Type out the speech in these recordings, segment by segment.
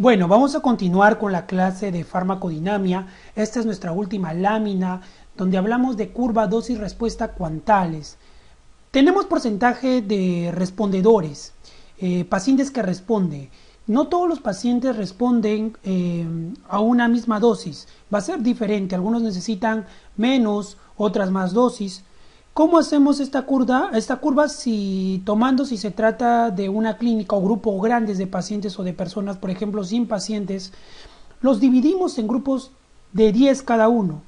Bueno, vamos a continuar con la clase de farmacodinamia. Esta es nuestra última lámina donde hablamos de curva dosis-respuesta cuantales. Tenemos porcentaje de respondedores, pacientes que responden. No todos los pacientes responden a una misma dosis. Va a ser diferente. Algunos necesitan menos, otras más dosis. ¿Cómo hacemos esta curva? Si se trata de una clínica o grupo grandes de pacientes o de personas, por ejemplo, 100 pacientes, los dividimos en grupos de 10 cada uno.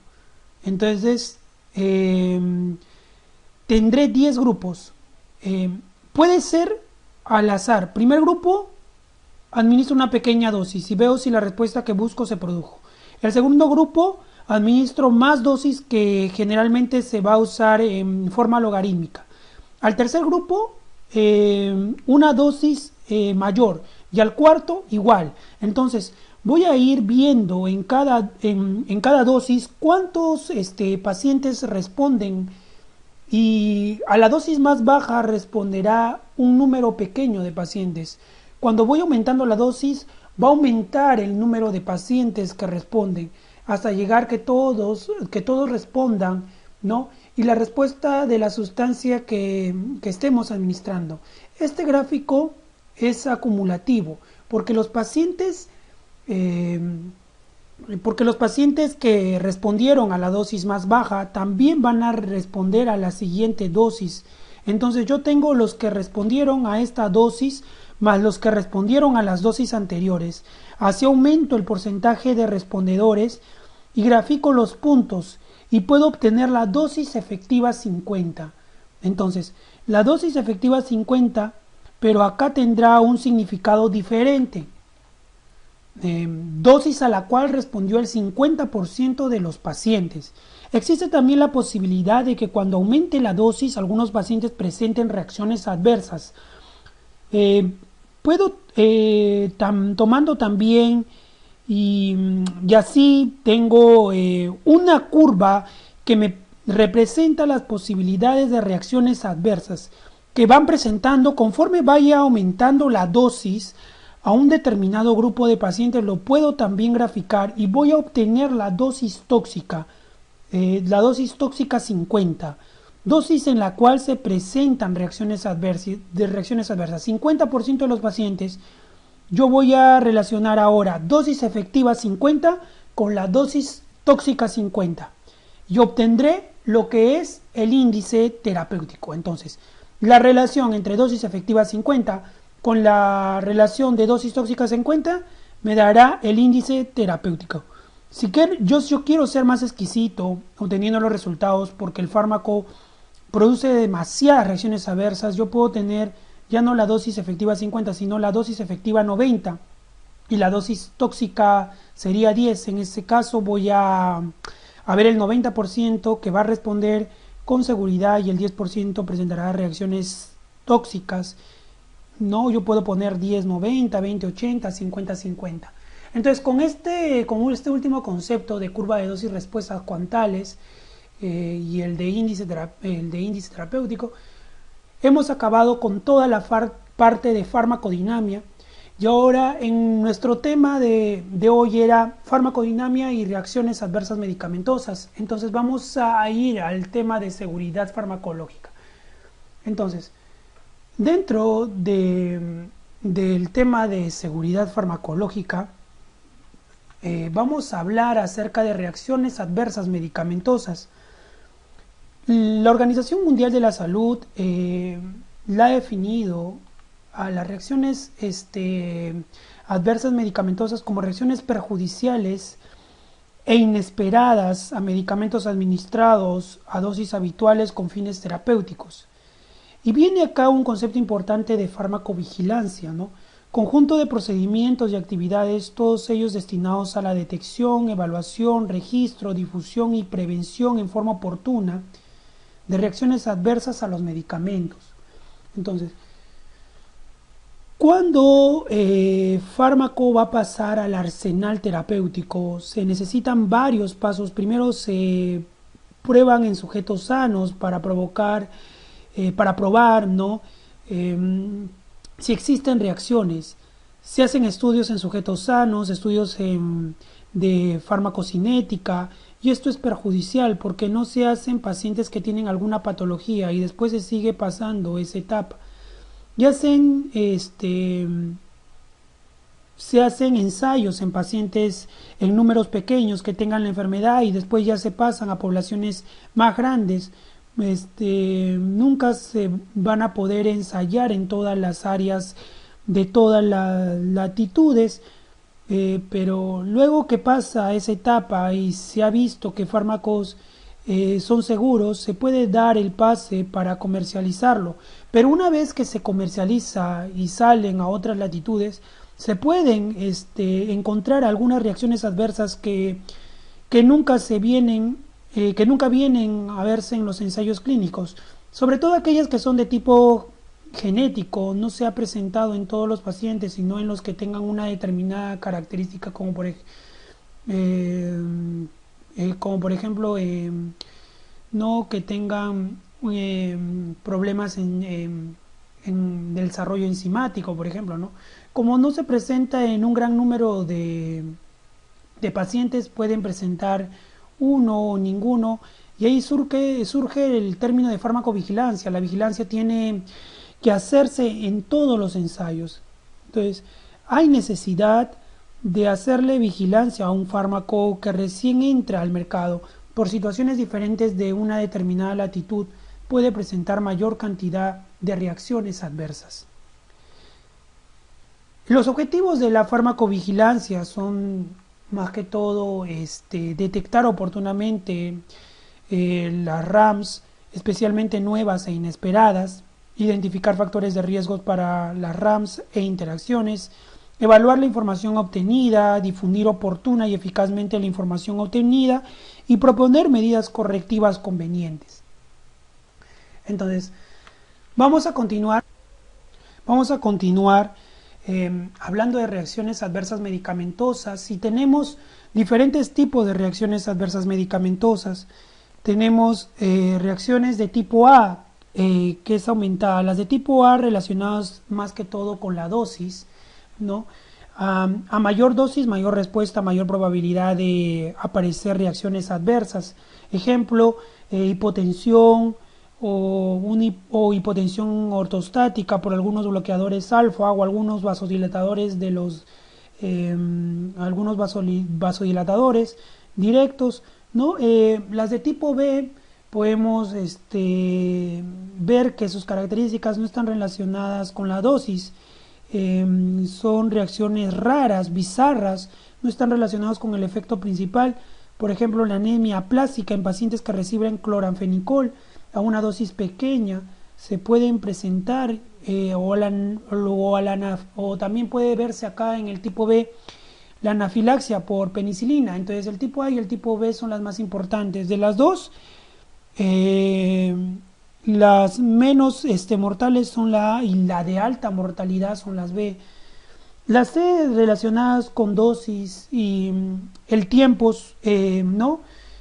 Entonces, tendré 10 grupos. Puede ser al azar. Primer grupo, administro una pequeña dosis y veo si la respuesta que busco se produjo. El segundo grupo, administro más dosis que generalmente se va a usar en forma logarítmica. Al tercer grupo, una dosis mayor, y al cuarto igual. Entonces voy a ir viendo en cada dosis cuántos pacientes responden, y a la dosis más baja responderá un número pequeño de pacientes. Cuando voy aumentando la dosis, va a aumentar el número de pacientes que responden hasta llegar que todos respondan, ¿no? Y la respuesta de la sustancia que estemos administrando. Este gráfico es acumulativo porque los pacientes que respondieron a la dosis más baja también van a responder a la siguiente dosis. Entonces yo tengo los que respondieron a esta dosis más los que respondieron a las dosis anteriores. Así aumento el porcentaje de respondedores y grafico los puntos y puedo obtener la dosis efectiva 50. Entonces, la dosis efectiva 50, pero acá tendrá un significado diferente. Dosis a la cual respondió el 50% de los pacientes. Existe también la posibilidad de que cuando aumente la dosis algunos pacientes presenten reacciones adversas. Puedo tomando también y así tengo una curva que me representa las posibilidades de reacciones adversas que van presentando conforme vaya aumentando la dosis a un determinado grupo de pacientes. Lo puedo también graficar y voy a obtener la dosis tóxica 50, dosis en la cual se presentan reacciones adversas. 50% de los pacientes. Yo voy a relacionar ahora dosis efectiva 50 con la dosis tóxica 50 y obtendré lo que es el índice terapéutico. Entonces, la relación entre dosis efectiva 50 con la relación de dosis tóxica 50 me dará el índice terapéutico. Si yo quiero ser más exquisito obteniendo los resultados porque el fármaco produce demasiadas reacciones adversas, yo puedo tener ya no la dosis efectiva 50, sino la dosis efectiva 90 y la dosis tóxica sería 10. En este caso voy a ver el 90% que va a responder con seguridad y el 10% presentará reacciones tóxicas. No, yo puedo poner 10-90, 20-80, 50-50. Entonces con este último concepto de curva de dosis respuestas cuantales y el de índice terapéutico, hemos acabado con toda la parte de farmacodinamia. Y ahora en nuestro tema de hoy era farmacodinamia y reacciones adversas medicamentosas. Entonces vamos a ir al tema de seguridad farmacológica. Entonces, dentro del tema de seguridad farmacológica, vamos a hablar acerca de reacciones adversas medicamentosas. La Organización Mundial de la Salud la ha definido a las reacciones adversas medicamentosas como reacciones perjudiciales e inesperadas a medicamentos administrados a dosis habituales con fines terapéuticos. Y viene acá un concepto importante de farmacovigilancia, ¿no? Conjunto de procedimientos y actividades, todos ellos destinados a la detección, evaluación, registro, difusión y prevención en forma oportuna de reacciones adversas a los medicamentos. Entonces, cuando fármaco va a pasar al arsenal terapéutico, se necesitan varios pasos. Primero se prueban en sujetos sanos para probar, ¿no? Si existen reacciones. Se hacen estudios en sujetos sanos, de farmacocinética, y esto es perjudicial porque no se hacen pacientes que tienen alguna patología y después se sigue pasando esa etapa. Y se hacen ensayos en pacientes en números pequeños que tengan la enfermedad y después ya se pasan a poblaciones más grandes. Nunca se van a poder ensayar en todas las áreas de todas las latitudes, pero luego que pasa esa etapa y se ha visto que fármacos son seguros, se puede dar el pase para comercializarlo. Pero una vez que se comercializa y salen a otras latitudes, se pueden encontrar algunas reacciones adversas que nunca que nunca vienen a verse en los ensayos clínicos, sobre todo aquellas que son de tipo genético, no se ha presentado en todos los pacientes, sino en los que tengan una determinada característica, como por ejemplo no que tengan problemas en el desarrollo enzimático, por ejemplo, ¿no? Como no se presenta en un gran número de pacientes, pueden presentar uno o ninguno, y ahí surge el término de farmacovigilancia. La vigilancia tiene que hacerse en todos los ensayos. Entonces, hay necesidad de hacerle vigilancia a un fármaco que recién entra al mercado. Por situaciones diferentes de una determinada latitud, puede presentar mayor cantidad de reacciones adversas. Los objetivos de la farmacovigilancia son más que todo detectar oportunamente las RAMs, especialmente nuevas e inesperadas, identificar factores de riesgo para las RAMs e interacciones, evaluar la información obtenida, difundir oportuna y eficazmente la información obtenida y proponer medidas correctivas convenientes. Entonces, vamos a continuar hablando de reacciones adversas medicamentosas. Y tenemos diferentes tipos de reacciones adversas medicamentosas. Tenemos reacciones de tipo A, que es aumentada. Las de tipo A relacionadas más que todo con la dosis, ¿no? A mayor dosis, mayor respuesta, mayor probabilidad de aparecer reacciones adversas. Ejemplo, hipotensión o hipotensión ortostática por algunos bloqueadores alfa o algunos vasodilatadores algunos vasodilatadores directos, ¿no? Las de tipo B podemos ver que sus características no están relacionadas con la dosis, son reacciones raras, bizarras, no están relacionadas con el efecto principal. Por ejemplo, la anemia plástica en pacientes que reciben cloranfenicol a una dosis pequeña se pueden presentar, o también puede verse acá en el tipo B la anafilaxia por penicilina. Entonces el tipo A y el tipo B son las más importantes. De las dos, las menos mortales son la A y la de alta mortalidad son las B. Las C relacionadas con dosis y el tiempo, ¿no?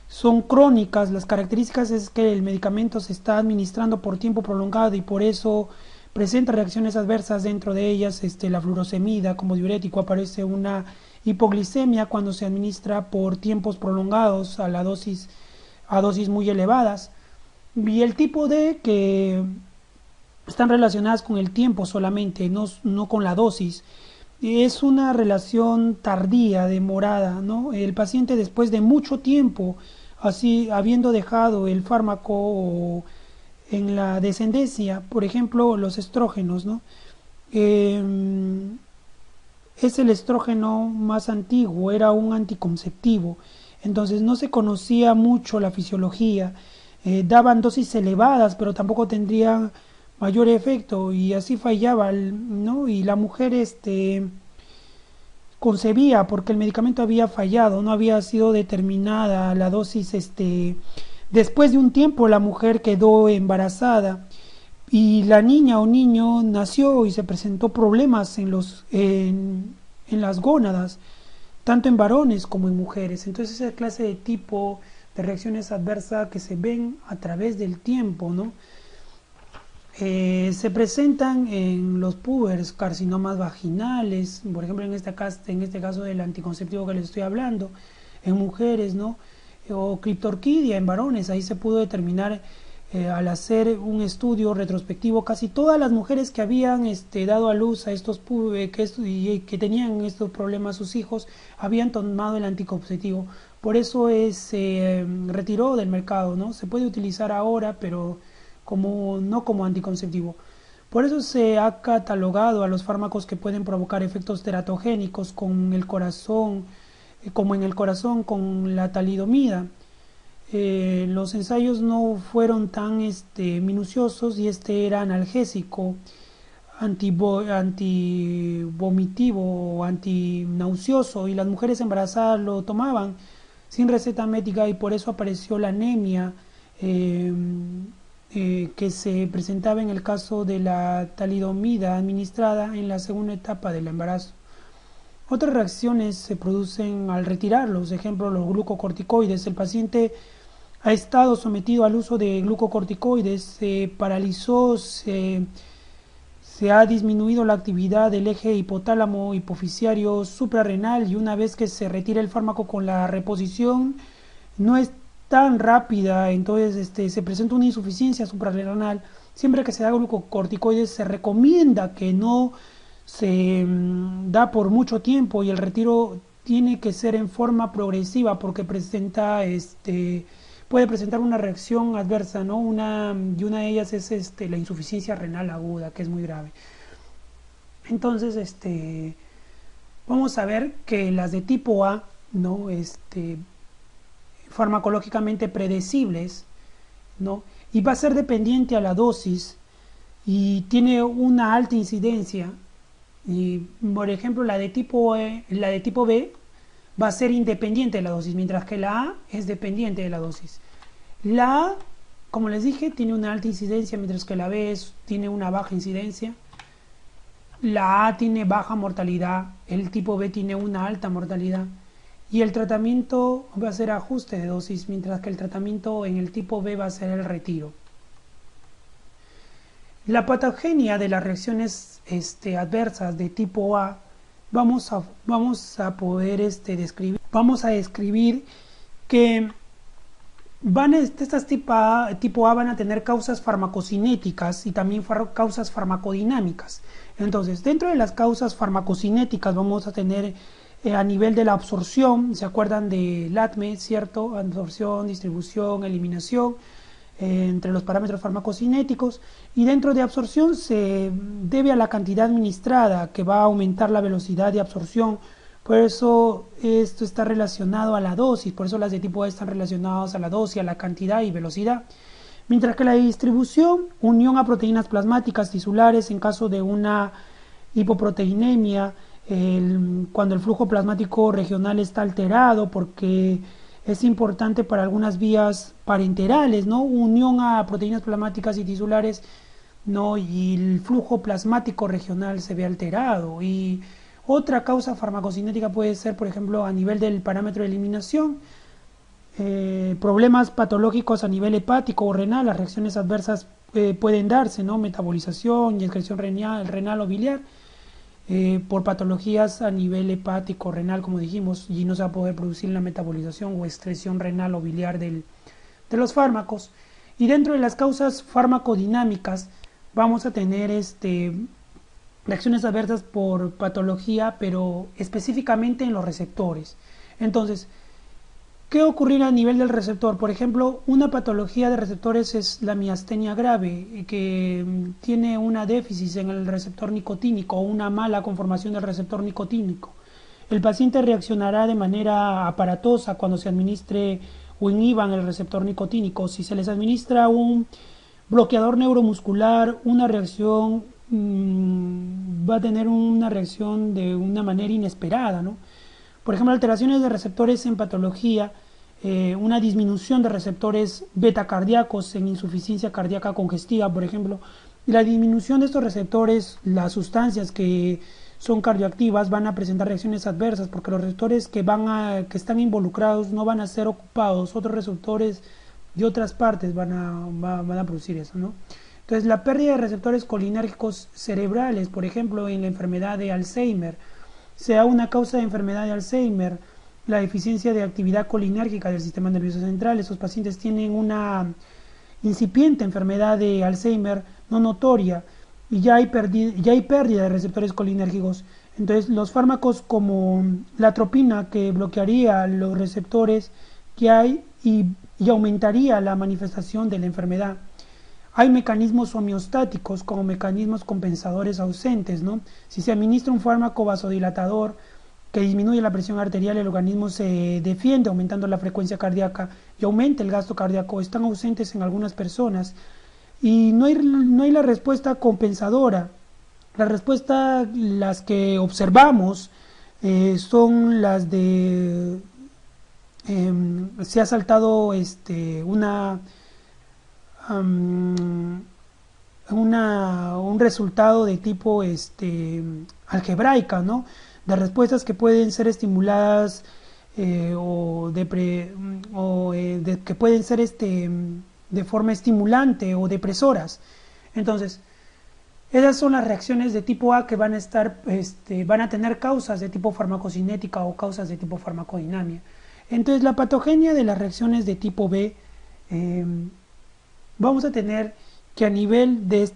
Son crónicas. Las características es que el medicamento se está administrando por tiempo prolongado y por eso presenta reacciones adversas. Dentro de ellas la furosemida como diurético, aparece una hipoglicemia cuando se administra por tiempos prolongados a dosis muy elevadas. Y el tipo D, que están relacionadas con el tiempo solamente, no con la dosis. Es una relación tardía, demorada, ¿no? El paciente, después de mucho tiempo, así habiendo dejado el fármaco en la descendencia, por ejemplo los estrógenos, ¿no? Es el estrógeno más antiguo, era un anticonceptivo, entonces no se conocía mucho la fisiología, daban dosis elevadas pero tampoco tendrían mayor efecto y así fallaba, ¿no? Y la mujer concebía porque el medicamento había fallado, no había sido determinada la dosis. Después de un tiempo la mujer quedó embarazada y la niña o niño nació y se presentó problemas en las gónadas, tanto en varones como en mujeres. Entonces esa clase de tipo de reacciones adversas que se ven a través del tiempo, ¿no? Se presentan en los púberes carcinomas vaginales, por ejemplo en este caso del anticonceptivo que les estoy hablando, en mujeres, ¿no? O criptorquidia en varones. Ahí se pudo determinar al hacer un estudio retrospectivo, casi todas las mujeres que habían dado a luz a estos que tenían estos problemas sus hijos habían tomado el anticonceptivo. Por eso se retiró del mercado, ¿no? Se puede utilizar ahora, pero no como anticonceptivo. Por eso se ha catalogado a los fármacos que pueden provocar efectos teratogénicos con el corazón, como en el corazón con la talidomida. Los ensayos no fueron tan minuciosos y era analgésico, antivomitivo o antinauseoso, y las mujeres embarazadas lo tomaban sin receta médica, y por eso apareció la anemia que se presentaba en el caso de la talidomida administrada en la segunda etapa del embarazo. Otras reacciones se producen al retirarlos, ejemplo los glucocorticoides. El paciente ha estado sometido al uso de glucocorticoides, se paralizó, se ha disminuido la actividad del eje hipotálamo hipoficiario suprarrenal, y una vez que se retira el fármaco con la reposición no es tan rápida, entonces se presenta una insuficiencia suprarrenal. Siempre que se da glucocorticoides se recomienda que no se da por mucho tiempo, y el retiro tiene que ser en forma progresiva porque puede presentar una reacción adversa, ¿no? Y una de ellas es la insuficiencia renal aguda, que es muy grave. Entonces, vamos a ver que las de tipo A, ¿no? Farmacológicamente predecibles, ¿no? Y va a ser dependiente a la dosis y tiene una alta incidencia. Y, por ejemplo, la de tipo B va a ser independiente de la dosis, mientras que la A es dependiente de la dosis. La A, como les dije, tiene una alta incidencia, mientras que la B tiene una baja incidencia. La A tiene baja mortalidad, el tipo B tiene una alta mortalidad. Y el tratamiento va a ser ajuste de dosis, mientras que el tratamiento en el tipo B va a ser el retiro. La patogenia de las reacciones adversas de tipo A vamos a poder describir. Vamos a describir que estas tipo A van a tener causas farmacocinéticas y también causas farmacodinámicas. Entonces, dentro de las causas farmacocinéticas vamos a tener a nivel de la absorción, ¿se acuerdan del ATME, cierto? Absorción, distribución, eliminación, entre los parámetros farmacocinéticos. Y dentro de absorción se debe a la cantidad administrada, que va a aumentar la velocidad de absorción. Por eso esto está relacionado a la dosis, por eso las de tipo A están relacionadas a la dosis, a la cantidad y velocidad. Mientras que la distribución, unión a proteínas plasmáticas tisulares en caso de una hipoproteinemia, cuando el flujo plasmático regional está alterado, porque es importante para algunas vías parenterales, ¿no? Unión a proteínas plasmáticas y tisulares, ¿no? Y el flujo plasmático regional se ve alterado. Y otra causa farmacocinética puede ser, por ejemplo, a nivel del parámetro de eliminación, problemas patológicos a nivel hepático o renal. Las reacciones adversas pueden darse, ¿no? Metabolización y excreción renal o biliar, por patologías a nivel hepático renal, como dijimos, y no se va a poder producir la metabolización o excreción renal o biliar de los fármacos. Y dentro de las causas farmacodinámicas vamos a tener reacciones adversas por patología, pero específicamente en los receptores. Entonces, ¿qué ocurrirá a nivel del receptor? Por ejemplo, una patología de receptores es la miastenia grave, que tiene una déficit en el receptor nicotínico o una mala conformación del receptor nicotínico. El paciente reaccionará de manera aparatosa cuando se administre o inhiban el receptor nicotínico. Si se les administra un bloqueador neuromuscular, una reacción va a tener una reacción de una manera inesperada, ¿no? Por ejemplo, alteraciones de receptores en patología, una disminución de receptores beta cardíacos en insuficiencia cardíaca congestiva, por ejemplo. Y la disminución de estos receptores, las sustancias que son cardioactivas van a presentar reacciones adversas, porque los receptores que están involucrados no van a ser ocupados, otros receptores de otras partes van a producir eso, ¿no? Entonces, la pérdida de receptores colinérgicos cerebrales, por ejemplo, en la enfermedad de Alzheimer, sea una causa de enfermedad de Alzheimer, la deficiencia de actividad colinérgica del sistema nervioso central. Esos pacientes tienen una incipiente enfermedad de Alzheimer no notoria y ya hay pérdida de receptores colinérgicos. Entonces, los fármacos como la atropina, que bloquearía los receptores que hay y aumentaría la manifestación de la enfermedad. Hay mecanismos homeostáticos como mecanismos compensadores ausentes, ¿no? Si se administra un fármaco vasodilatador que disminuye la presión arterial, el organismo se defiende aumentando la frecuencia cardíaca y aumenta el gasto cardíaco. Están ausentes en algunas personas y no hay la respuesta compensadora. La respuesta, las que observamos, son las de se ha saltado un resultado de tipo algebraica, ¿no? De respuestas que pueden ser estimuladas que pueden ser de forma estimulante o depresoras. Entonces, esas son las reacciones de tipo A que van a tener causas de tipo farmacocinética o causas de tipo farmacodinamia. Entonces, la patogenia de las reacciones de tipo B, vamos a tener que a nivel de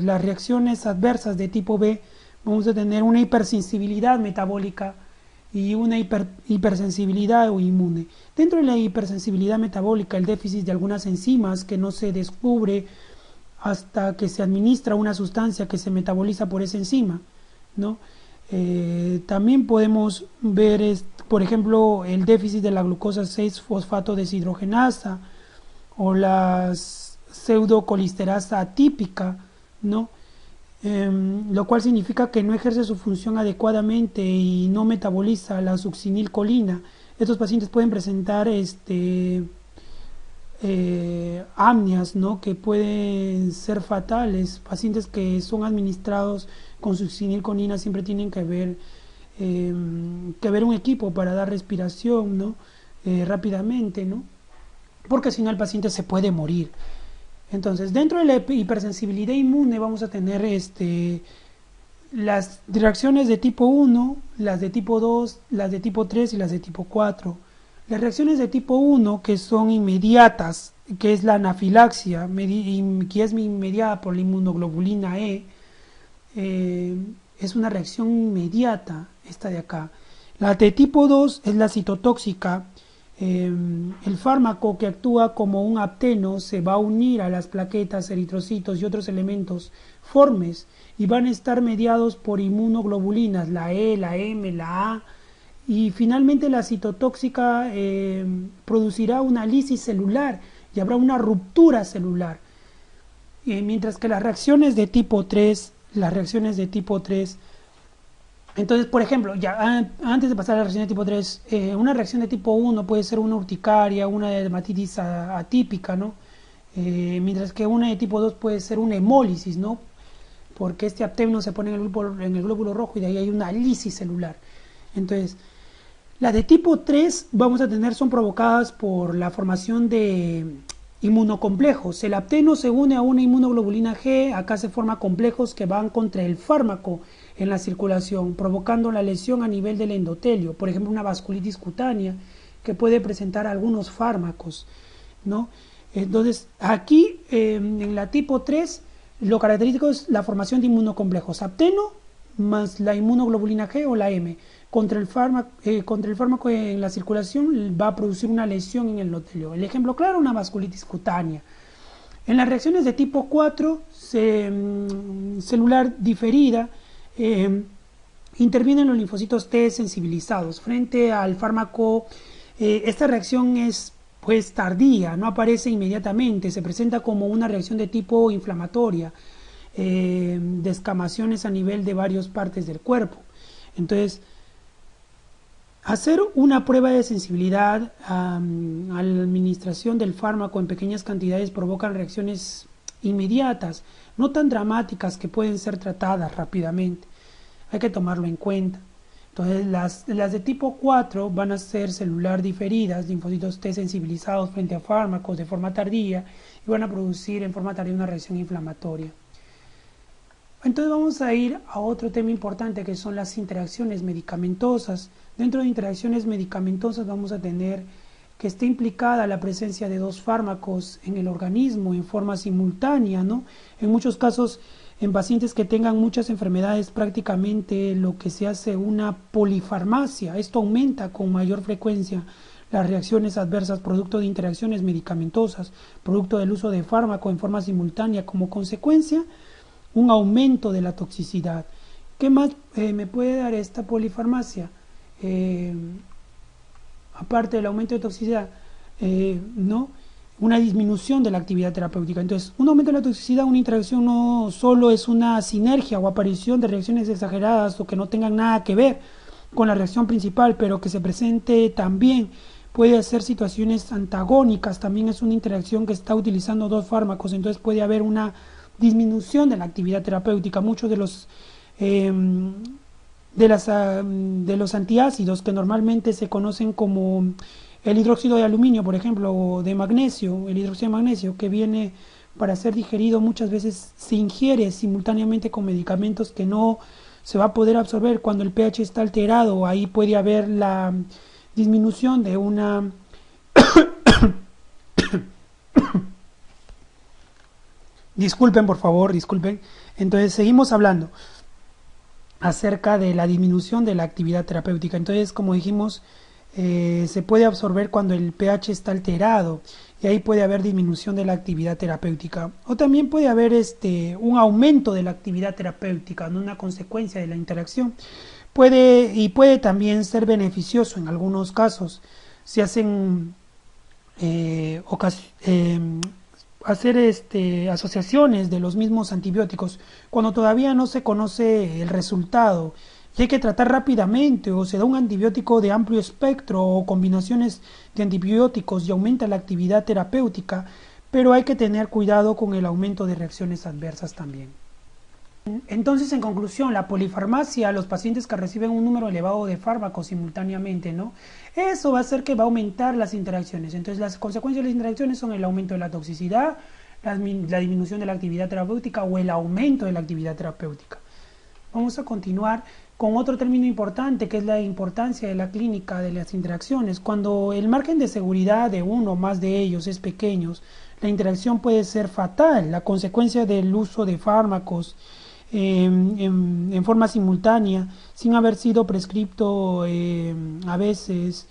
las reacciones adversas de tipo B, vamos a tener una hipersensibilidad metabólica y una hipersensibilidad o inmune. Dentro de la hipersensibilidad metabólica, el déficit de algunas enzimas que no se descubre hasta que se administra una sustancia que se metaboliza por esa enzima, ¿no? También podemos ver, por ejemplo, el déficit de la glucosa 6-fosfato deshidrogenasa o la pseudocolisterasa atípica, ¿no? Lo cual significa que no ejerce su función adecuadamente y no metaboliza la succinilcolina. Estos pacientes pueden presentar apneas, ¿no? Que pueden ser fatales. Pacientes que son administrados con succinilcolina siempre tienen que ver un equipo para dar respiración, ¿no? Rápidamente, ¿no? Porque si no el paciente se puede morir. Entonces, dentro de la hipersensibilidad inmune vamos a tener las reacciones de tipo 1, las de tipo 2, las de tipo 3 y las de tipo 4. Las reacciones de tipo 1, que son inmediatas, que es la anafilaxia, que es mediada por la inmunoglobulina E, es una reacción inmediata, esta de acá. La de tipo 2 es la citotóxica. El fármaco que actúa como un apteno se va a unir a las plaquetas, eritrocitos y otros elementos formes y van a estar mediados por inmunoglobulinas, la E, la M, la A, y finalmente la citotóxica producirá una lisis celular y habrá una ruptura celular, mientras que las reacciones de tipo 3, entonces, por ejemplo, ya antes de pasar a la reacción de tipo 3, una reacción de tipo 1 puede ser una urticaria, una dermatitis atípica, ¿no? Mientras que una de tipo 2 puede ser una hemólisis, ¿no? Porque este apteno se pone en el glóbulo rojo y de ahí hay una lisis celular. Entonces, las de tipo 3 son provocadas por la formación de inmunocomplejos. El apteno se une a una inmunoglobulina G, acá se forman complejos que van contra el fármaco en la circulación, provocando la lesión a nivel del endotelio, por ejemplo una vasculitis cutánea que puede presentar algunos fármacos, ¿no? Entonces aquí en la tipo 3 lo característico es la formación de inmunocomplejos, apteno más la inmunoglobulina G o la M, contra el fármaco en la circulación va a producir una lesión en el endotelio. El ejemplo claro, una vasculitis cutánea. En las reacciones de tipo 4, celular diferida, intervienen los linfocitos T sensibilizados frente al fármaco. Esta reacción es pues tardía, no aparece inmediatamente, se presenta como una reacción de tipo inflamatoria, descamaciones a nivel de varias partes del cuerpo. Entonces, hacer una prueba de sensibilidad a la administración del fármaco en pequeñas cantidades provocan reacciones inmediatas, no tan dramáticas, que pueden ser tratadas rápidamente. Hay que tomarlo en cuenta. Entonces las de tipo 4 van a ser celular diferidas, linfocitos T sensibilizados frente a fármacos de forma tardía y van a producir en forma tardía una reacción inflamatoria. Entonces vamos a ir a otro tema importante que son las interacciones medicamentosas. Dentro de interacciones medicamentosas vamos a tener que esté implicada la presencia de dos fármacos en el organismo en forma simultánea, ¿no? En muchos casos, en pacientes que tengan muchas enfermedades, prácticamente lo que se hace una polifarmacia. Esto aumenta con mayor frecuencia las reacciones adversas producto de interacciones medicamentosas, producto del uso de fármaco en forma simultánea, como consecuencia un aumento de la toxicidad. ¿Qué más me puede dar esta polifarmacia? Aparte del aumento de toxicidad, ¿no? Una disminución de la actividad terapéutica. Entonces, un aumento de la toxicidad, una interacción no solo es una sinergia o aparición de reacciones exageradas o que no tengan nada que ver con la reacción principal, pero que se presente también, puede hacer situaciones antagónicas, también es una interacción que está utilizando dos fármacos, entonces puede haber una disminución de la actividad terapéutica. Muchos de los antiácidos que normalmente se conocen como el hidróxido de aluminio, por ejemplo, o de magnesio, el hidróxido de magnesio, que viene para ser digerido, muchas veces se ingiere simultáneamente con medicamentos que no se va a poder absorber cuando el pH está alterado. Ahí puede haber la disminución de una disculpen, por favor, disculpen. Entonces seguimos hablando acerca de la disminución de la actividad terapéutica. Entonces, como dijimos, se puede absorber cuando el pH está alterado y ahí puede haber disminución de la actividad terapéutica. O también puede haber un aumento de la actividad terapéutica, ¿no? Una consecuencia de la interacción. Puede también ser beneficioso en algunos casos. Se hacen hacer asociaciones de los mismos antibióticos cuando todavía no se conoce el resultado y hay que tratar rápidamente, o se da un antibiótico de amplio espectro o combinaciones de antibióticos y aumenta la actividad terapéutica, pero hay que tener cuidado con el aumento de reacciones adversas también. Entonces, en conclusión, la polifarmacia, los pacientes que reciben un número elevado de fármacos simultáneamente, ¿no? Eso va a hacer que va a aumentar las interacciones. Entonces, las consecuencias de las interacciones son el aumento de la toxicidad, la disminución de la actividad terapéutica o el aumento de la actividad terapéutica. Vamos a continuar con otro término importante, que es la importancia de la clínica de las interacciones. Cuando el margen de seguridad de uno o más de ellos es pequeño, la interacción puede ser fatal. La consecuencia del uso de fármacos en forma simultánea, sin haber sido prescripto, a veces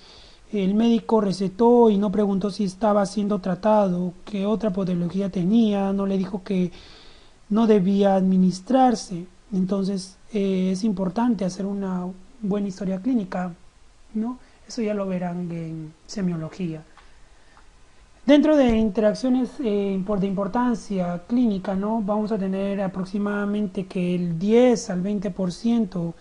el médico recetó y no preguntó si estaba siendo tratado, qué otra patología tenía, no le dijo que no debía administrarse. Entonces es importante hacer una buena historia clínica, ¿no? Eso ya lo verán en semiología. Dentro de interacciones de importancia clínica, ¿no? Vamos a tener aproximadamente que el 10 al 20%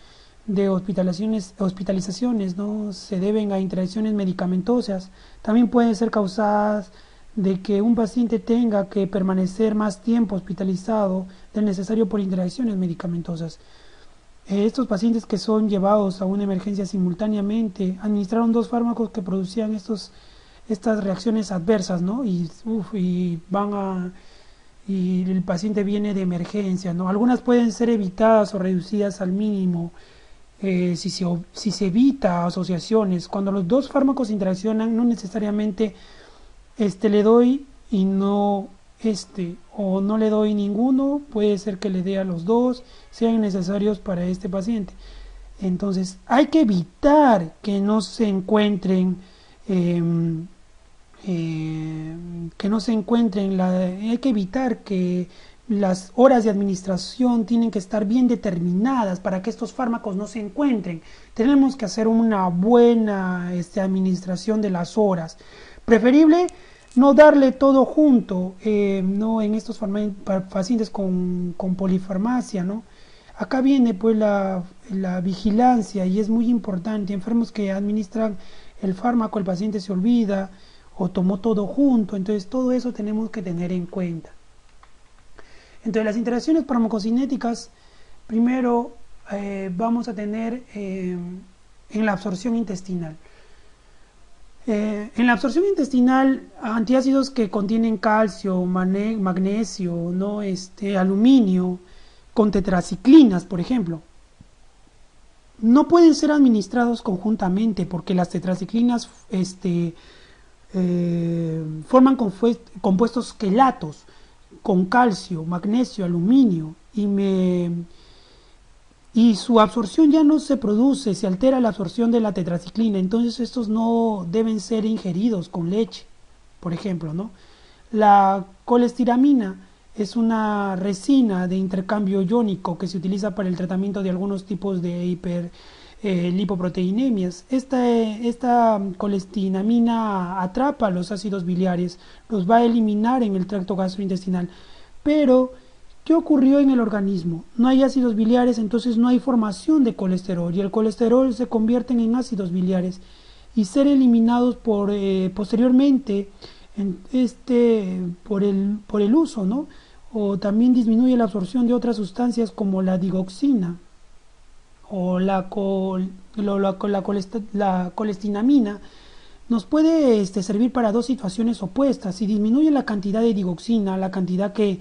de hospitalizaciones, ¿no? Se deben a interacciones medicamentosas. También pueden ser causadas de que un paciente tenga que permanecer más tiempo hospitalizado del necesario por interacciones medicamentosas. Estos pacientes que son llevados a una emergencia simultáneamente administraron dos fármacos que producían estas reacciones adversas, ¿no? Y el paciente viene de emergencia, ¿no? Algunas pueden ser evitadas o reducidas al mínimo si se evita asociaciones. Cuando los dos fármacos interaccionan, no necesariamente le doy y no o no le doy ninguno, puede ser que le dé a los dos, sean necesarios para este paciente. Entonces hay que evitar que no se encuentren hay que evitar que las horas de administración tienen que estar bien determinadas para que estos fármacos no se encuentren. Tenemos que hacer una buena administración de las horas. Preferible no darle todo junto, no en estos pacientes con polifarmacia, ¿no? Acá viene pues la vigilancia y es muy importante. Enfermos que administran el fármaco, el paciente se olvida o tomó todo junto, entonces todo eso tenemos que tener en cuenta. Entonces las interacciones farmacocinéticas, primero vamos a tener en la absorción intestinal. En la absorción intestinal, antiácidos que contienen calcio, magnesio, ¿no? Aluminio, con tetraciclinas, por ejemplo, no pueden ser administrados conjuntamente porque las tetraciclinas forman compuestos quelatos con calcio, magnesio, aluminio y su absorción ya no se produce, se altera la absorción de la tetraciclina, entonces estos no deben ser ingeridos con leche, por ejemplo, ¿no? La colestiramina es una resina de intercambio iónico que se utiliza para el tratamiento de algunos tipos de lipoproteinemias. Esta colestinamina atrapa los ácidos biliares, los va a eliminar en el tracto gastrointestinal, pero ¿qué ocurrió en el organismo? No hay ácidos biliares, entonces no hay formación de colesterol y el colesterol se convierte en ácidos biliares y ser eliminados posteriormente por el uso, ¿no? O también disminuye la absorción de otras sustancias como la digoxina o la colestinamina. Nos puede servir para dos situaciones opuestas. Si disminuye la cantidad de digoxina, la cantidad que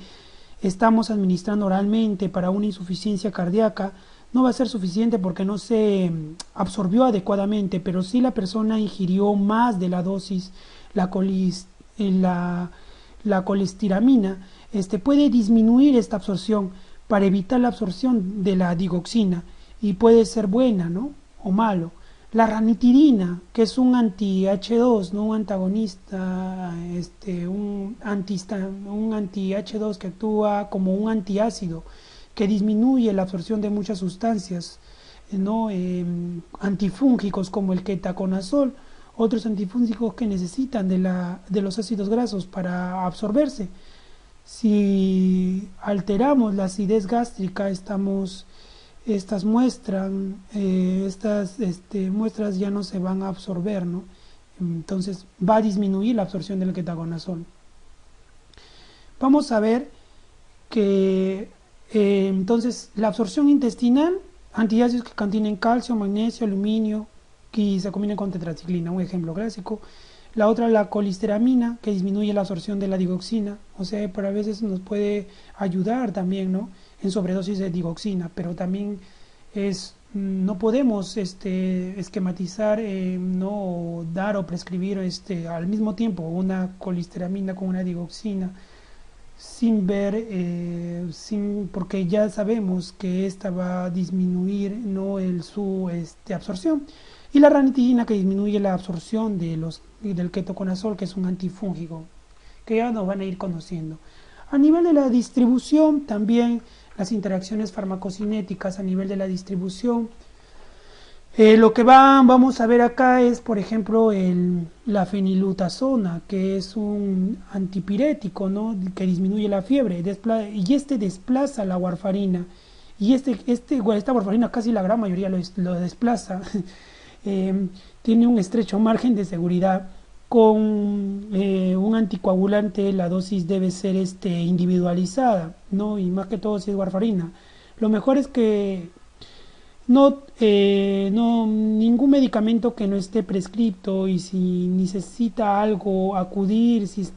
estamos administrando oralmente para una insuficiencia cardíaca, no va a ser suficiente porque no se absorbió adecuadamente, pero si la persona ingirió más de la dosis, la colestiramina, puede disminuir esta absorción para evitar la absorción de la digoxina y puede ser buena, ¿no? O malo. La ranitidina, que es un anti-H2, ¿no? Un antagonista, un anti-H2 que actúa como un antiácido, que disminuye la absorción de muchas sustancias, ¿no? Antifúngicos como el ketoconazol, otros antifúngicos que necesitan de los ácidos grasos para absorberse. Si alteramos la acidez gástrica, estas muestras ya no se van a absorber, ¿no? Entonces va a disminuir la absorción del ketoconazol. Vamos a ver que entonces la absorción intestinal, antiácidos que contienen calcio, magnesio, aluminio, que se combinan con tetraciclina, un ejemplo clásico. La otra, la colesteramina, que disminuye la absorción de la digoxina, o sea, pero a veces nos puede ayudar también, ¿no? En sobredosis de digoxina, pero también no podemos esquematizar, no dar o prescribir al mismo tiempo una colesteramina con una digoxina sin ver, porque ya sabemos que esta va a disminuir, ¿no? su absorción. Y la ranitidina, que disminuye la absorción del ketoconazol, que es un antifúngico, que ya nos van a ir conociendo. A nivel de la distribución, también las interacciones farmacocinéticas a nivel de la distribución. Lo que vamos a ver acá es, por ejemplo, la fenilutazona, que es un antipirético, ¿no? Que disminuye la fiebre y desplaza la warfarina. Y esta warfarina casi la gran mayoría lo desplaza. Tiene un estrecho margen de seguridad. Con un anticoagulante la dosis debe ser individualizada, ¿no? Y más que todo si es warfarina. Lo mejor es que ningún medicamento que no esté prescrito, y si necesita algo acudir, si es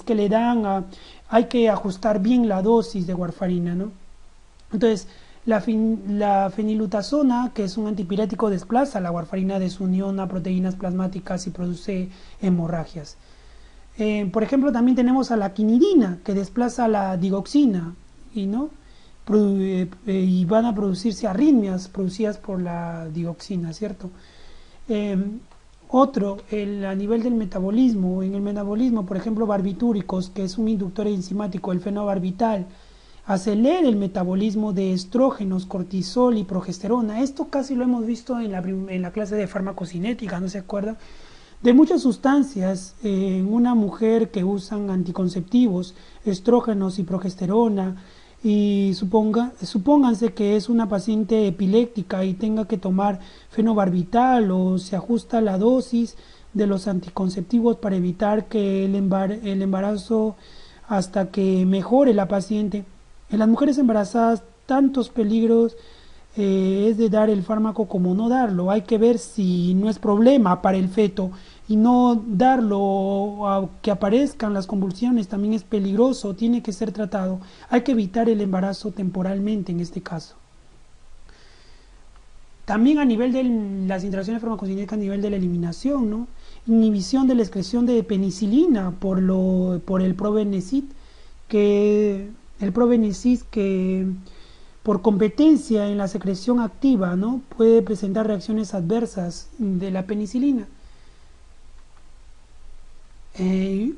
que le dan, hay que ajustar bien la dosis de warfarina, ¿no? Entonces la fenilutazona, que es un antipirético, desplaza la warfarina de su unión a proteínas plasmáticas y produce hemorragias. Por ejemplo, también tenemos a la quinidina, que desplaza la digoxina y van a producirse arritmias producidas por la digoxina, ¿cierto? A nivel del metabolismo, en el metabolismo, por ejemplo, barbitúricos, que es un inductor enzimático, el fenobarbital, acelera el metabolismo de estrógenos, cortisol y progesterona. Esto casi lo hemos visto en la clase de farmacocinética, ¿no se acuerdan? De muchas sustancias en una mujer que usan anticonceptivos, estrógenos y progesterona, y supónganse que es una paciente epiléptica y tenga que tomar fenobarbital, o se ajusta la dosis de los anticonceptivos para evitar que el embarazo hasta que mejore la paciente. En las mujeres embarazadas, tantos peligros es de dar el fármaco como no darlo. Hay que ver si no es problema para el feto y no darlo, que aparezcan las convulsiones también es peligroso, tiene que ser tratado. Hay que evitar el embarazo temporalmente en este caso. También a nivel de las interacciones farmacocinéticas, a nivel de la eliminación, ¿no? Inhibición de la excreción de penicilina por el probenecid, que por competencia en la secreción activa, ¿no? Puede presentar reacciones adversas de la penicilina.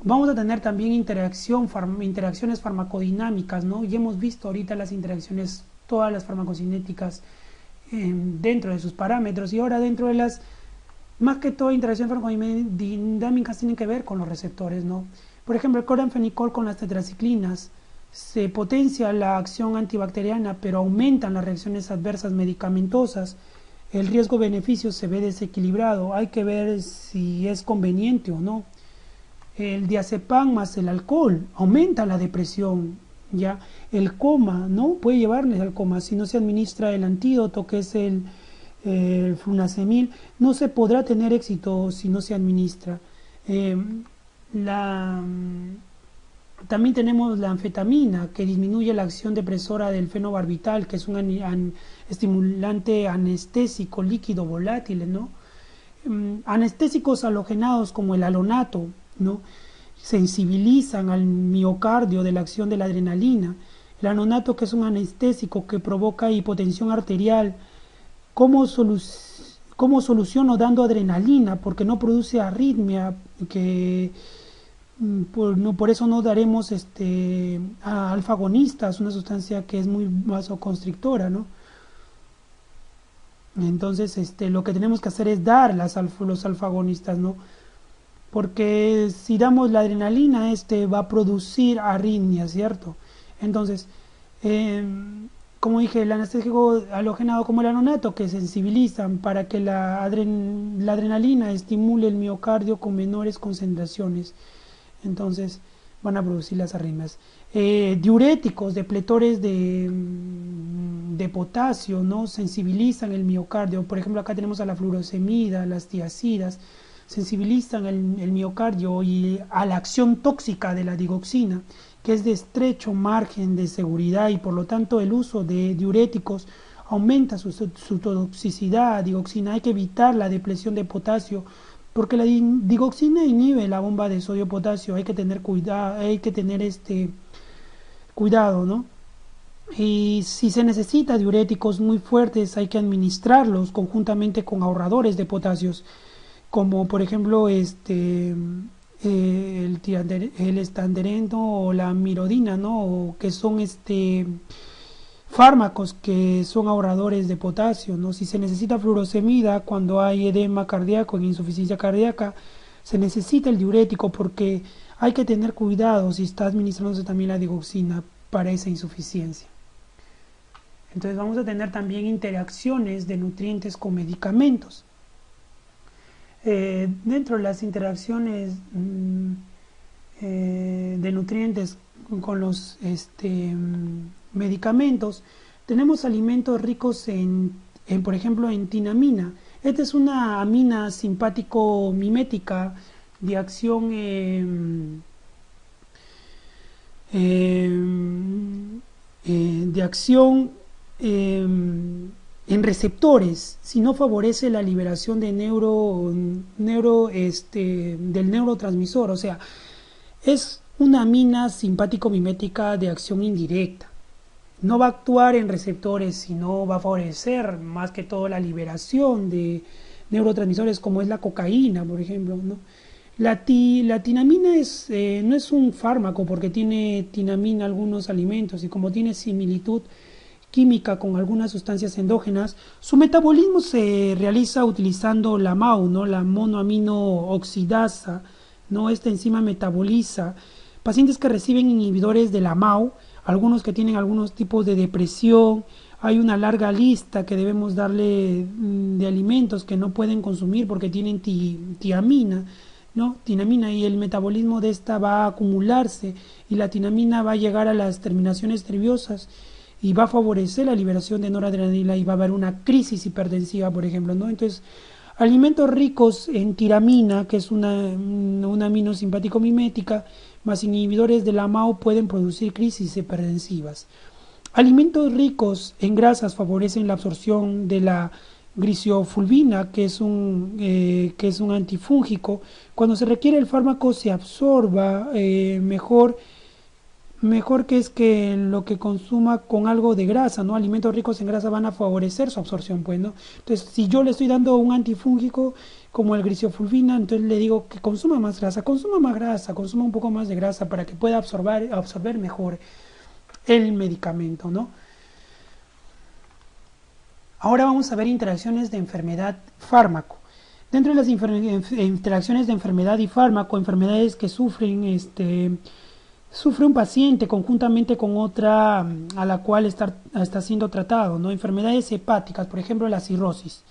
Vamos a tener también interacciones farmacodinámicas, ¿no? Ya hemos visto ahorita las interacciones, todas las farmacocinéticas dentro de sus parámetros, y ahora dentro de las, más que todo, interacciones farmacodinámicas tienen que ver con los receptores, ¿no? Por ejemplo, el cloranfenicol con las tetraciclinas se potencia la acción antibacteriana, pero aumentan las reacciones adversas medicamentosas. El riesgo-beneficio se ve desequilibrado. Hay que ver si es conveniente o no. El diazepam más el alcohol aumenta la depresión, ya el coma, ¿no? Puede llevarles al coma si no se administra el antídoto, que es el flunazemil. No se podrá tener éxito si no se administra. También tenemos la anfetamina, que disminuye la acción depresora del fenobarbital, que es un estimulante anestésico líquido volátil, ¿no? Anestésicos halogenados como el halonato, ¿no? Sensibilizan al miocardio de la acción de la adrenalina. El halonato, que es un anestésico que provoca hipotensión arterial. ¿Cómo soluciono dando adrenalina? Porque no produce arritmia, que por eso no daremos alfagonistas, una sustancia que es muy vasoconstrictora, ¿no? Entonces lo que tenemos que hacer es dar los alfagonistas, ¿no? Porque si damos la adrenalina, va a producir arritmia, ¿cierto? Entonces, como dije, el anestésico halogenado como el halonato, que sensibilizan para que la adrenalina estimule el miocardio con menores concentraciones. Entonces van a producir las arritmias. Diuréticos, depletores de potasio, ¿no? Sensibilizan el miocardio. Por ejemplo, acá tenemos a la furosemida, las tiazidas, sensibilizan el miocardio y a la acción tóxica de la digoxina, que es de estrecho margen de seguridad, y por lo tanto el uso de diuréticos aumenta su toxicidad a digoxina. Hay que evitar la depresión de potasio, porque la digoxina inhibe la bomba de sodio-potasio. Hay que tener cuidado, ¿no? Y si se necesita diuréticos muy fuertes, hay que administrarlos conjuntamente con ahorradores de potasios, como por ejemplo el estandereno o la mirodina, ¿no? Que son fármacos que son ahorradores de potasio, ¿no? Si se necesita furosemida cuando hay edema cardíaco, en insuficiencia cardíaca, se necesita el diurético, porque hay que tener cuidado si está administrándose también la digoxina para esa insuficiencia. Entonces vamos a tener también interacciones de nutrientes con medicamentos. Dentro de las interacciones de nutrientes con los medicamentos, tenemos alimentos ricos por ejemplo, en tinamina. Esta es una amina simpático-mimética de acción en receptores, si no favorece la liberación de del neurotransmisor. O sea, es una amina simpático-mimética de acción indirecta. No va a actuar en receptores, sino va a favorecer más que todo la liberación de neurotransmisores, como es la cocaína, por ejemplo, ¿no? La tinamina no es un fármaco, porque tiene tinamina algunos alimentos, y como tiene similitud química con algunas sustancias endógenas, su metabolismo se realiza utilizando la MAO, ¿no? La monoamino oxidasa, ¿no? Esta enzima metaboliza. Pacientes que reciben inhibidores de la MAO, algunos que tienen algunos tipos de depresión, hay una larga lista que debemos darle de alimentos que no pueden consumir porque tienen tiamina, ¿no? Tinamina, y el metabolismo de esta va a acumularse y la tinamina va a llegar a las terminaciones nerviosas y va a favorecer la liberación de noradrenalina y va a haber una crisis hipertensiva, por ejemplo, ¿no? Entonces, alimentos ricos en tiramina, que es una aminosimpático mimética, más inhibidores de la MAO pueden producir crisis hipertensivas. Alimentos ricos en grasas favorecen la absorción de la grisofulvina, que es un antifúngico. Cuando se requiere el fármaco se absorba mejor que es que lo que consuma con algo de grasa, ¿no? Alimentos ricos en grasa van a favorecer su absorción, pues, ¿no? Entonces, si yo le estoy dando un antifúngico como el grisofulvina, entonces le digo que consuma más grasa, consuma un poco más de grasa para que pueda absorber mejor el medicamento, ¿no? Ahora vamos a ver interacciones de enfermedad-fármaco. Dentro de las interacciones de enfermedad y fármaco, enfermedades que sufre un paciente conjuntamente con otra a la cual está siendo tratado, ¿no? Enfermedades hepáticas, por ejemplo la cirrosis,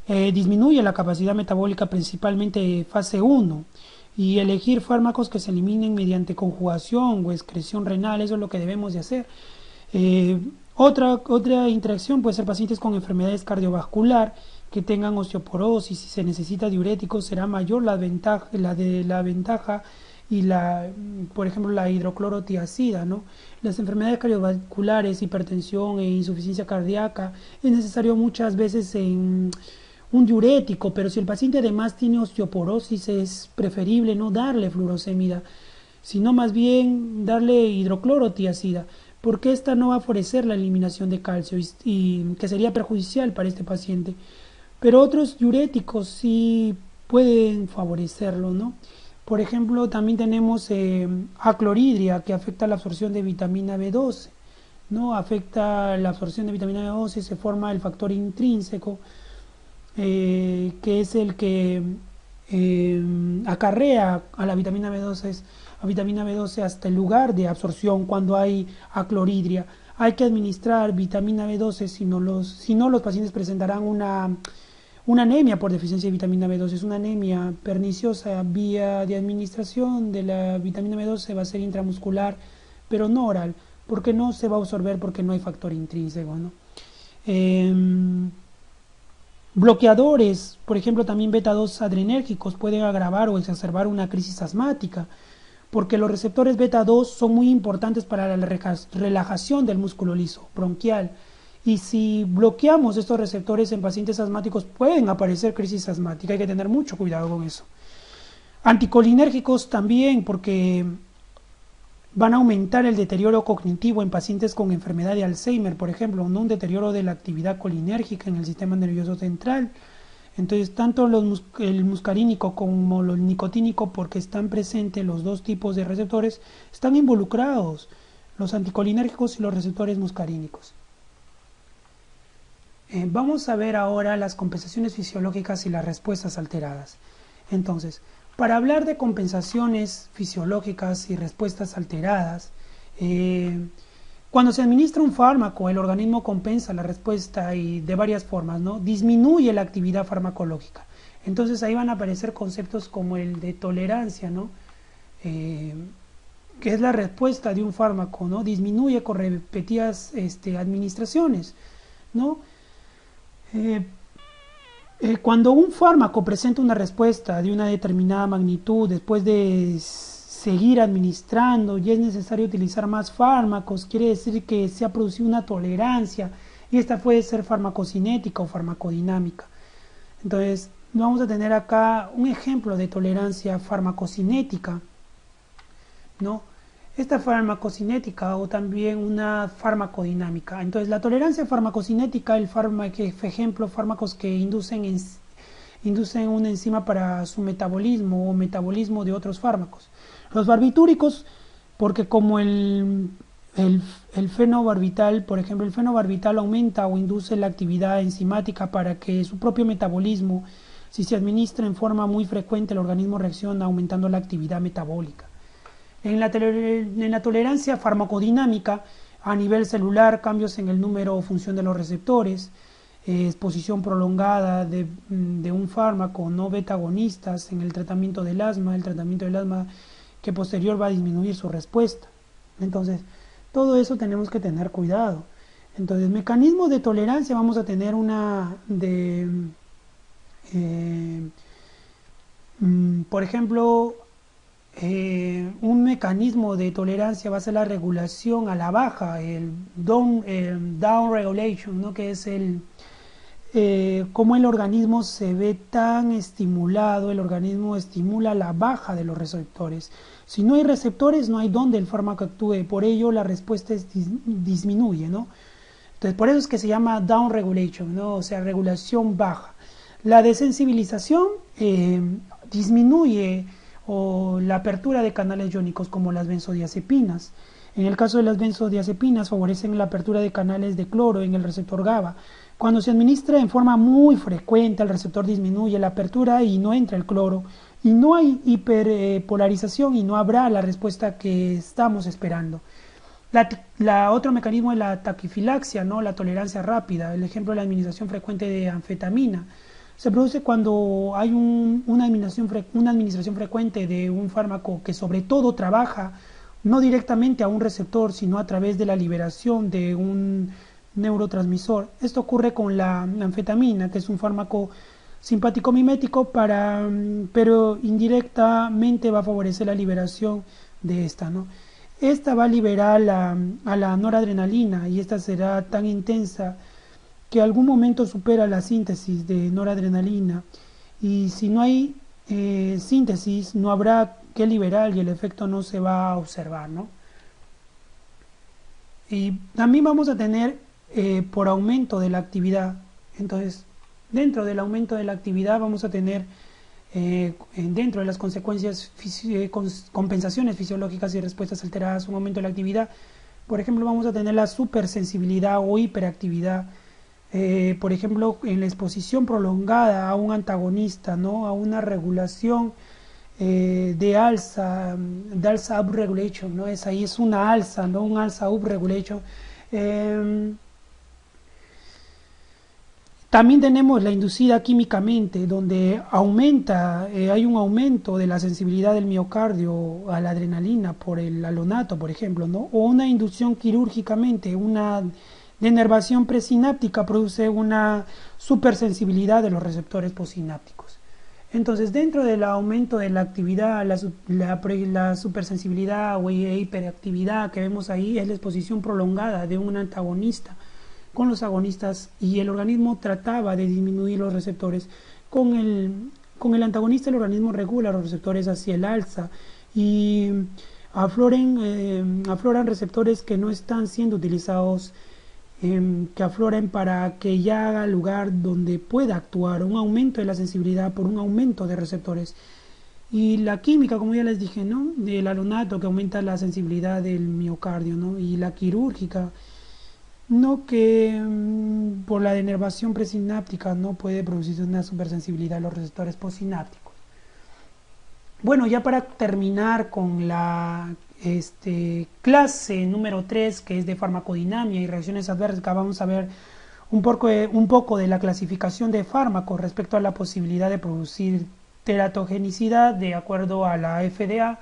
disminuye la capacidad metabólica principalmente fase 1 y elegir fármacos que se eliminen mediante conjugación o excreción renal, eso es lo que debemos de hacer. Otra interacción puede ser pacientes con enfermedades cardiovascular que tengan osteoporosis. Si se necesita diuréticos será mayor la ventaja y por ejemplo la hidroclorotiazida, ¿no? Las enfermedades cardiovasculares, hipertensión e insuficiencia cardíaca, es necesario muchas veces un diurético, pero si el paciente además tiene osteoporosis es preferible no darle furosemida, sino más bien darle hidroclorotiazida, porque esta no va a favorecer la eliminación de calcio y que sería perjudicial para este paciente. Pero otros diuréticos sí pueden favorecerlo, ¿no? Por ejemplo, también tenemos acloridria, que afecta la absorción de vitamina B12, ¿no? Afecta la absorción de vitamina B12, se forma el factor intrínseco, que es el que acarrea a la vitamina B12 hasta el lugar de absorción cuando hay acloridria. Hay que administrar vitamina B12, si no los pacientes presentarán una anemia por deficiencia de vitamina B12, es una anemia perniciosa. Vía de administración de la vitamina B12 va a ser intramuscular, pero no oral, porque no se va a absorber porque no hay factor intrínseco, ¿no? Bloqueadores, por ejemplo, también beta-2 adrenérgicos pueden agravar o exacerbar una crisis asmática, porque los receptores beta-2 son muy importantes para la relajación del músculo liso bronquial. Y si bloqueamos estos receptores en pacientes asmáticos pueden aparecer crisis asmática, hay que tener mucho cuidado con eso. Anticolinérgicos también, porque van a aumentar el deterioro cognitivo en pacientes con enfermedad de Alzheimer, por ejemplo, ¿no? Un deterioro de la actividad colinérgica en el sistema nervioso central. Entonces, tanto el muscarínico como el nicotínico, porque están presentes los dos tipos de receptores, están involucrados, los anticolinérgicos y los receptores muscarínicos. Vamos a ver ahora las compensaciones fisiológicas y las respuestas alteradas. Entonces, para hablar de compensaciones fisiológicas y respuestas alteradas, cuando se administra un fármaco, el organismo compensa la respuesta y de varias formas, ¿no? Disminuye la actividad farmacológica. Entonces ahí van a aparecer conceptos como el de tolerancia, ¿no? Que es la respuesta de un fármaco, ¿no? Disminuye con repetidas administraciones, ¿no? Cuando un fármaco presenta una respuesta de una determinada magnitud, después de seguir administrando y es necesario utilizar más fármacos, quiere decir que se ha producido una tolerancia, y esta puede ser farmacocinética o farmacodinámica. Entonces vamos a tener acá un ejemplo de tolerancia farmacocinética, ¿no? Esta farmacocinética o también una farmacodinámica. Entonces la tolerancia farmacocinética, ejemplo, fármacos que inducen una enzima para su metabolismo o metabolismo de otros fármacos. Los barbitúricos, porque como el fenobarbital, por ejemplo, el fenobarbital aumenta o induce la actividad enzimática para que su propio metabolismo, si se administra en forma muy frecuente, el organismo reacciona aumentando la actividad metabólica. En la tolerancia farmacodinámica, a nivel celular, cambios en el número o función de los receptores, exposición prolongada de un fármaco, no beta agonistas en el tratamiento del asma, que posterior va a disminuir su respuesta. Entonces, todo eso tenemos que tener cuidado. Entonces, mecanismos de tolerancia, vamos a tener por ejemplo, un mecanismo de tolerancia va a ser la regulación a la baja, el down regulation, ¿no? Que es cómo el organismo se ve tan estimulado, el organismo estimula la baja de los receptores. Si no hay receptores, no hay donde el fármaco actúe, por ello la respuesta disminuye, ¿no? Entonces, por eso es que se llama down regulation, ¿no? O sea, regulación baja. La desensibilización disminuye la apertura de canales iónicos como las benzodiazepinas. En el caso de las benzodiazepinas favorecen la apertura de canales de cloro en el receptor GABA. Cuando se administra en forma muy frecuente, el receptor disminuye la apertura y no entra el cloro. Y no hay hiperpolarización y no habrá la respuesta que estamos esperando. Otro mecanismo es la taquifilaxia, ¿no? La tolerancia rápida. El ejemplo de la administración frecuente de anfetamina. Se produce cuando hay una administración frecuente de un fármaco que sobre todo trabaja no directamente a un receptor, sino a través de la liberación de un neurotransmisor. Esto ocurre con la anfetamina, que es un fármaco simpático mimético, pero indirectamente va a favorecer la liberación de esta, ¿no? Esta va a liberar a la noradrenalina y esta será tan intensa que algún momento supera la síntesis de noradrenalina, y si no hay síntesis no habrá que liberar y el efecto no se va a observar, ¿no? Y también vamos a tener por aumento de la actividad. Entonces, dentro del aumento de la actividad vamos a tener dentro de las consecuencias compensaciones fisiológicas y respuestas alteradas, un aumento de la actividad. Por ejemplo, vamos a tener la supersensibilidad o hiperactividad. Por ejemplo, en la exposición prolongada a un antagonista, ¿no? A una regulación de alza upregulation, ¿no? Ahí es una alza, ¿no? Un alza upregulation. También tenemos la inducida químicamente, donde hay un aumento de la sensibilidad del miocardio a la adrenalina por el alonato, por ejemplo, ¿no? O una inducción quirúrgicamente, una denervación presináptica produce una supersensibilidad de los receptores postsinápticos. Entonces, dentro del aumento de la actividad, la supersensibilidad o hiperactividad que vemos ahí es la exposición prolongada de un antagonista con los agonistas, y el organismo trataba de disminuir los receptores. Con el antagonista el organismo regula los receptores hacia el alza y afloran receptores que no están siendo utilizados, que afloren para que ya haga lugar donde pueda actuar un aumento de la sensibilidad por un aumento de receptores. Y la química, como ya les dije, ¿no? Del alonato, que aumenta la sensibilidad del miocardio, ¿no? Y la quirúrgica, no, que por la denervación presináptica no puede producirse una supersensibilidad a los receptores postsinápticos. Bueno, ya para terminar con la clase número 3, que es de farmacodinamia y reacciones adversas, vamos a ver un poco de la clasificación de fármacos respecto a la posibilidad de producir teratogenicidad de acuerdo a la FDA,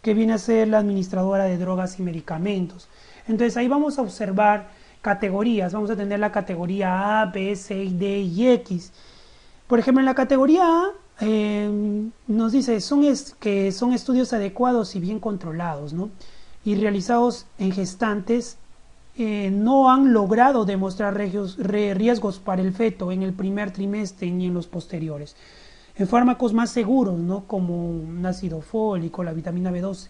que viene a ser la administradora de drogas y medicamentos. Entonces ahí vamos a observar categorías. Vamos a tener la categoría A, B, C, D y X. Por ejemplo, en la categoría A nos dice que son estudios adecuados y bien controlados, ¿no? Y realizados en gestantes, no han logrado demostrar riesgos para el feto en el primer trimestre ni en los posteriores. En fármacos más seguros, ¿no? Como un ácido fólico, la vitamina B12.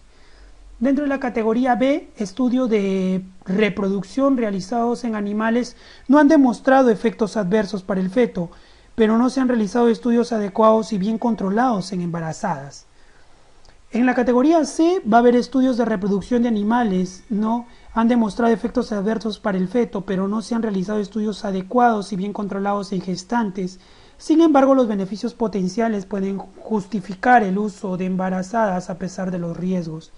Dentro de la categoría B, estudios de reproducción realizados en animales no han demostrado efectos adversos para el feto, pero no se han realizado estudios adecuados y bien controlados en embarazadas. En la categoría C va a haber estudios de reproducción de animales, no han demostrado efectos adversos para el feto, pero no se han realizado estudios adecuados y bien controlados en gestantes. Sin embargo, los beneficios potenciales pueden justificar el uso de embarazadas a pesar de los riesgos.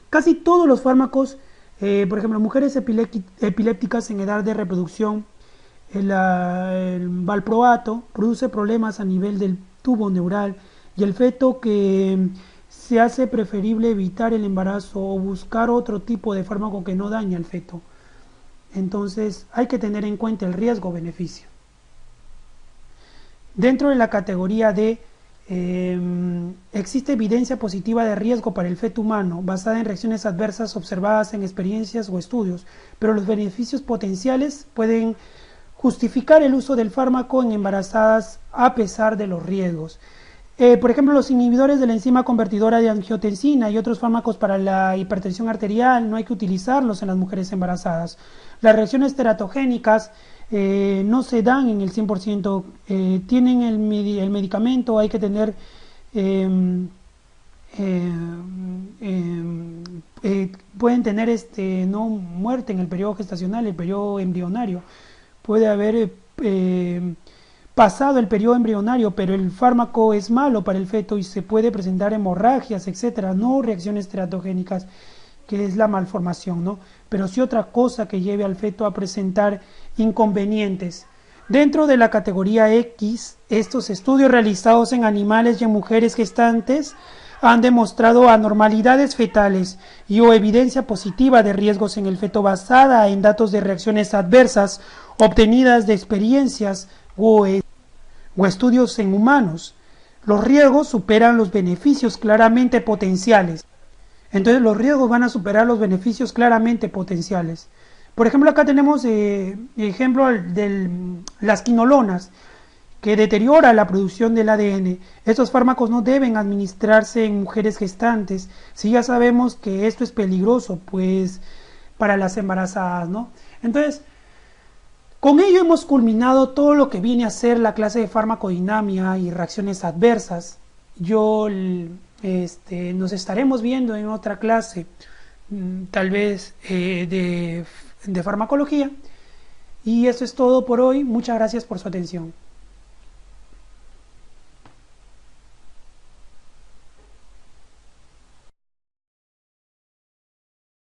Casi todos los fármacos, por ejemplo, mujeres epilépticas en edad de reproducción, el valproato produce problemas a nivel del tubo neural, y el feto que se hace preferible evitar el embarazo o buscar otro tipo de fármaco que no daña al feto. Entonces hay que tener en cuenta el riesgo-beneficio. Dentro de la categoría de existe evidencia positiva de riesgo para el feto humano basada en reacciones adversas observadas en experiencias o estudios, pero los beneficios potenciales pueden justificar el uso del fármaco en embarazadas a pesar de los riesgos. Por ejemplo, los inhibidores de la enzima convertidora de angiotensina y otros fármacos para la hipertensión arterial no hay que utilizarlos en las mujeres embarazadas. Las reacciones teratogénicas no se dan en el 100%, tienen el medicamento, hay que tener pueden tener no muerte en el periodo gestacional, el periodo embrionario, puede haber pasado el periodo embrionario, pero el fármaco es malo para el feto y se puede presentar hemorragias, etcétera, no reacciones teratogénicas, que es la malformación, ¿no? Pero sí otra cosa que lleve al feto a presentar inconvenientes. Dentro de la categoría X, estos estudios realizados en animales y en mujeres gestantes han demostrado anormalidades fetales y o evidencia positiva de riesgos en el feto basada en datos de reacciones adversas obtenidas de experiencias o estudios en humanos. Los riesgos superan los beneficios claramente potenciales. Entonces los riesgos van a superar los beneficios claramente potenciales. Por ejemplo, acá tenemos ejemplo de las quinolonas, que deteriora la producción del ADN. Estos fármacos no deben administrarse en mujeres gestantes, si ya sabemos que esto es peligroso, pues, para las embarazadas, ¿no? Entonces, con ello hemos culminado todo lo que viene a ser la clase de farmacodinamia y reacciones adversas. Nos estaremos viendo en otra clase, tal vez de farmacología. Y eso es todo por hoy. Muchas gracias por su atención.